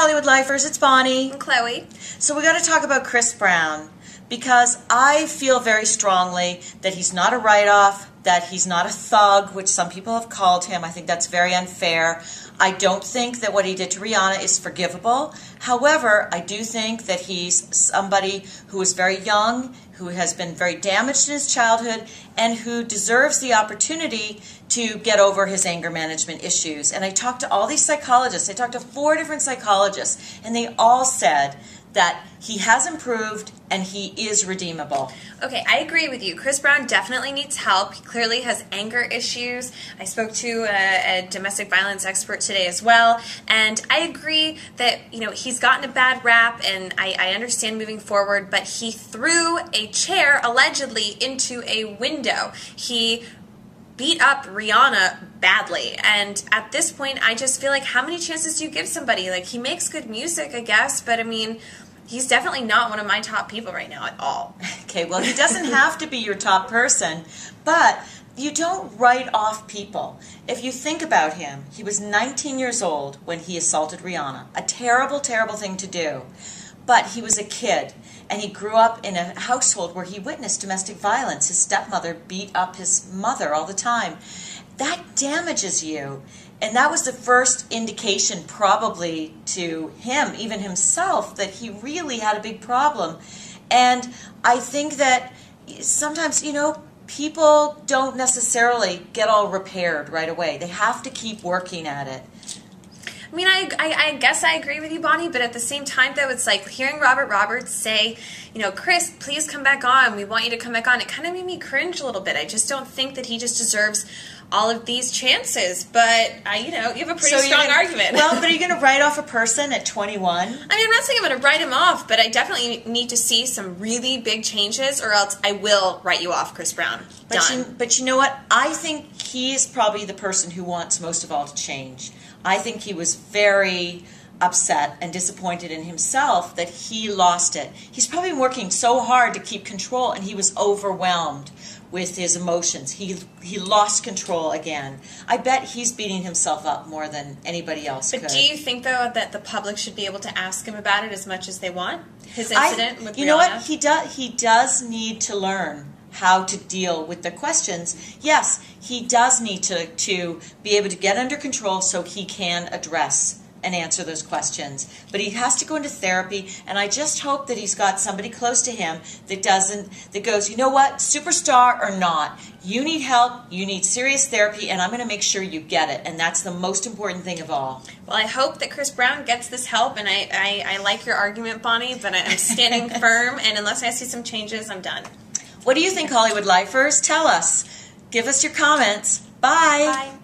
Hollywood Lifers, it's Bonnie. And Chloe. So we got to talk about Chris Brown because I feel very strongly that he's not a write-off, that he's not a thug, which some people have called him. I think that's very unfair. I don't think that what he did to Rihanna is forgivable. However, I do think that he's somebody who is very young, who has been very damaged in his childhood, and who deserves the opportunity to get over his anger management issues. And I talked to all these psychologists. I talked to 4 different psychologists, and they all said that he has improved and he is redeemable. Okay, I agree with you. Chris Brown definitely needs help. He clearly has anger issues. I spoke to a domestic violence expert today as well, and I agree that, you know, he's gotten a bad rap, and I understand moving forward, but he threw a chair allegedly into a window. He beat up Rihanna badly, and at this point I just feel like, how many chances do you give somebody? Like, he makes good music, I guess, but I mean, he's definitely not one of my top people right now at all. Okay, well, he doesn't have to be your top person, but you don't write off people. If you think about him, he was 19 years old when he assaulted Rihanna. A terrible, terrible thing to do. But he was a kid, and he grew up in a household where he witnessed domestic violence. His stepmother beat up his mother all the time. That damages you. And that was the first indication probably to him, even himself, that he really had a big problem. And I think that sometimes, you know, people don't necessarily get all repaired right away. They have to keep working at it. I mean, I guess I agree with you, Bonnie, but at the same time, though, it's like hearing Robert Roberts say, you know, Chris, please come back on. We want you to come back on. It kind of made me cringe a little bit. I just don't think that he just deserves all of these chances. But, you know, you have a pretty strong argument. Well, but are you going to write off a person at 21? I mean, I'm not saying I'm going to write him off, but I definitely need to see some really big changes, or else I will write you off, Chris Brown. Done. But you know what? I think he is probably the person who wants most of all to change. I think he was very upset and disappointed in himself that he lost it. He's probably been working so hard to keep control, and he was overwhelmed with his emotions. He lost control again. I bet he's beating himself up more than anybody else could. But do you think, though, that the public should be able to ask him about it as much as they want? His incident with Rihanna? You know what? He does need to learn how to deal with the questions. Yes, he does need to be able to get under control so he can address and answer those questions. But he has to go into therapy, and I just hope that he's got somebody close to him that goes, you know what, superstar or not, you need help, you need serious therapy, and I'm going to make sure you get it. And that's the most important thing of all. Well, I hope that Chris Brown gets this help, and I like your argument, Bonnie, but I'm standing firm, and unless I see some changes, I'm done. What do you think, Hollywood Lifers? Tell us. Give us your comments. Bye. Bye.